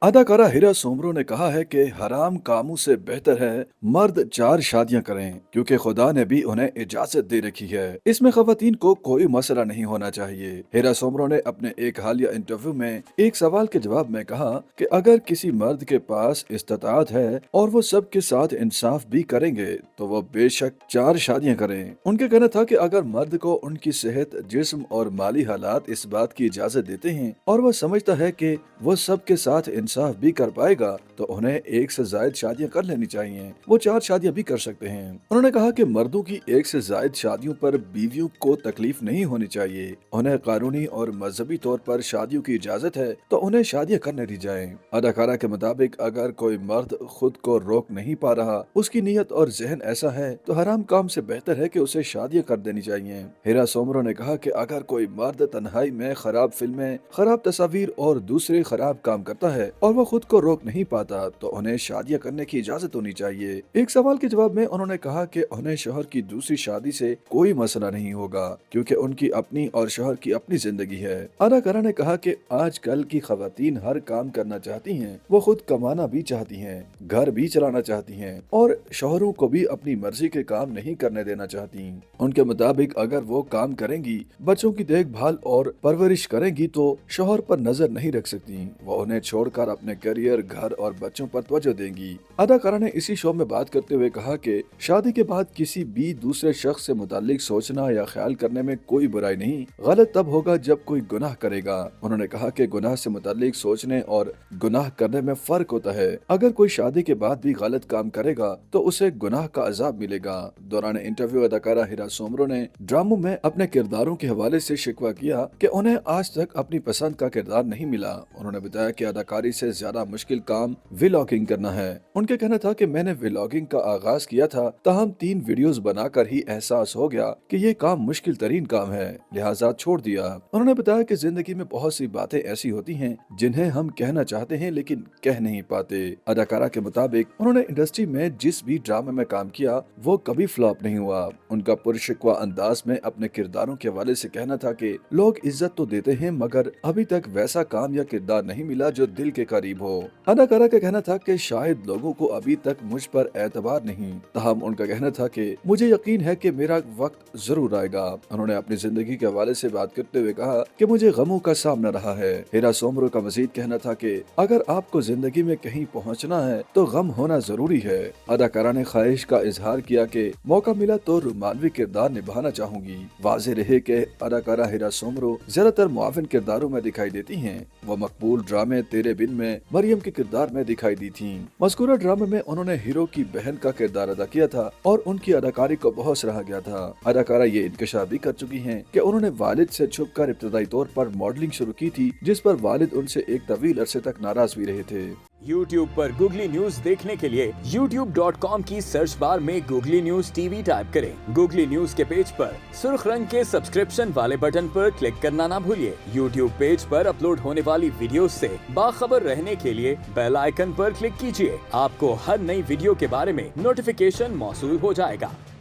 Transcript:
अदाकारा हिरा सोमरो ने कहा है कि हराम कामों से बेहतर है मर्द 4 शादियां करें क्योंकि खुदा ने भी उन्हें इजाजत दे रखी है। इसमें खवातीन को कोई मसला नहीं होना चाहिए। हिरा सोमरो ने अपने एक हालिया इंटरव्यू में एक सवाल के जवाब में कहा कि अगर किसी मर्द के पास इस्तात है और वो सबके साथ इंसाफ भी करेंगे तो वो बेशक 4 शादियां करें। उनका कहना था कि अगर मर्द को उनकी सेहत, जिस्म और माली हालात इस बात की इजाजत देते हैं और वो समझता है कि वो सबके साथ इंसाफ भी कर पाएगा तो उन्हें 1 से ज्यादा शादियां कर लेनी चाहिए। वो 4 शादियां भी कर सकते हैं। उन्होंने कहा कि मर्दों की 1 से ज्यादा शादियों पर बीवियों को तकलीफ नहीं होनी चाहिए। उन्हें कानूनी और मजहबी तौर पर शादियों की इजाजत है तो उन्हें शादियां करने दी जाएं। अदाकारा के मुताबिक अगर कोई मर्द खुद को रोक नहीं पा रहा, उसकी नीयत और जहन ऐसा है तो हराम काम से बेहतर है कि उसे शादियां कर देनी चाहिए। हिरा सोमरो ने कहा कि अगर कोई मर्द तन्हाई में खराब फिल्में, खराब तस्वीर और दूसरे खराब काम करता है और वो खुद को रोक नहीं पाता तो उन्हें शादियां करने की इजाजत होनी चाहिए। एक सवाल के जवाब में उन्होंने कहा कि उन्हें शोहर की दूसरी शादी से कोई मसला नहीं होगा क्योंकि उनकी अपनी और शोहर की अपनी जिंदगी है। अदाकारा ने कहा कि आजकल की खवातीन हर काम करना चाहती हैं, वो खुद कमाना भी चाहती हैं, घर भी चलाना चाहती हैं और शोहरों को भी अपनी मर्जी के काम नहीं करने देना चाहती। उनके मुताबिक अगर वो काम करेंगी, बच्चों की देखभाल और परवरिश करेंगी तो शोहर पर नजर नहीं रख सकती। वो उन्हें छोड़कर अपने करियर, घर और बच्चों पर तवज्जो देंगी। अदाकारा ने इसी शो में बात करते हुए कहा कि शादी के बाद किसी भी दूसरे शख्स से मुतालिक सोचना या ख्याल करने में कोई बुराई नहीं, गलत तब होगा जब कोई गुनाह करेगा। उन्होंने कहा कि गुनाह से मुतालिक सोचने और गुनाह करने में फर्क होता है। अगर कोई शादी के बाद भी गलत काम करेगा तो उसे गुनाह का अजाब मिलेगा। दौरान इंटरव्यू अदाकारा हिरा सोमरो ने ड्रामों में अपने किरदारों के हवाले से शिकवा किया कि उन्हें आज तक अपनी पसंद का किरदार नहीं मिला। उन्होंने बताया कि अदाकारी से ज्यादा मुश्किल काम व्लॉगिंग करना है। उनका कहना था कि मैंने व्लॉगिंग का आगाज किया था, ताहम 3 वीडियोस बनाकर ही एहसास हो गया कि ये काम मुश्किल तरीन काम है, लिहाजा छोड़ दिया। उन्होंने बताया कि जिंदगी में बहुत सी बातें ऐसी होती हैं जिन्हें हम कहना चाहते हैं लेकिन कह नहीं पाते। अदाकारा के मुताबिक उन्होंने इंडस्ट्री में जिस भी ड्रामे में काम किया वो कभी फ्लॉप नहीं हुआ। उनका पुरशिकवा अंदाज में अपने किरदारों के हवाले से कहना था कि लोग इज्जत तो देते हैं मगर अभी तक वैसा काम या किरदार नहीं मिला जो दिल के करीब हो। अदाकारा का कहना था कि शायद लोगों को अभी तक मुझ पर एतबार नहीं, ताहम उनका कहना था कि मुझे यकीन है कि मेरा वक्त जरूर आएगा। उन्होंने अपनी जिंदगी के हवाले से बात करते हुए कहा कि मुझे गमों का सामना रहा है। हिरा सोमरो का मजीद कहना था कि अगर आपको जिंदगी में कहीं पहुंचना है तो गम होना जरूरी है। अदाकारा ने ख्वाहिश का इजहार किया कि मौका मिला तो रोमानवी किरदार निभाना चाहूंगी। वाज़ेह रहे कि अदाकारा हिरा सोमरो ज्यादातर मुआविन किरदारों में दिखाई देती हैं। वो मकबूल ड्रामे तेरे बिन में मरियम के किरदार में दिखाई दी थीं। मज़कूरा ड्रामे में उन्होंने हीरो की बहन का किरदार अदा किया था और उनकी अदाकारी को बहुत सराहा गया था। अदाकारा ये इंकशाफ भी कर चुकी हैं कि उन्होंने वालिद से छुपकर इब्तदाई तौर पर मॉडलिंग शुरू की थी, जिस पर वालिद उनसे एक तवील अरसे तक नाराज भी रहे थे। YouTube पर गूगली न्यूज देखने के लिए youtube.com की सर्च बार में गूगली न्यूज टीवी टाइप करें। गूगली न्यूज के पेज पर सुर्ख रंग के सब्सक्रिप्शन वाले बटन पर क्लिक करना ना भूलिए। YouTube पेज पर अपलोड होने वाली वीडियोस से बाखबर रहने के लिए बेल आइकन पर क्लिक कीजिए। आपको हर नई वीडियो के बारे में नोटिफिकेशन मौसूल हो जाएगा।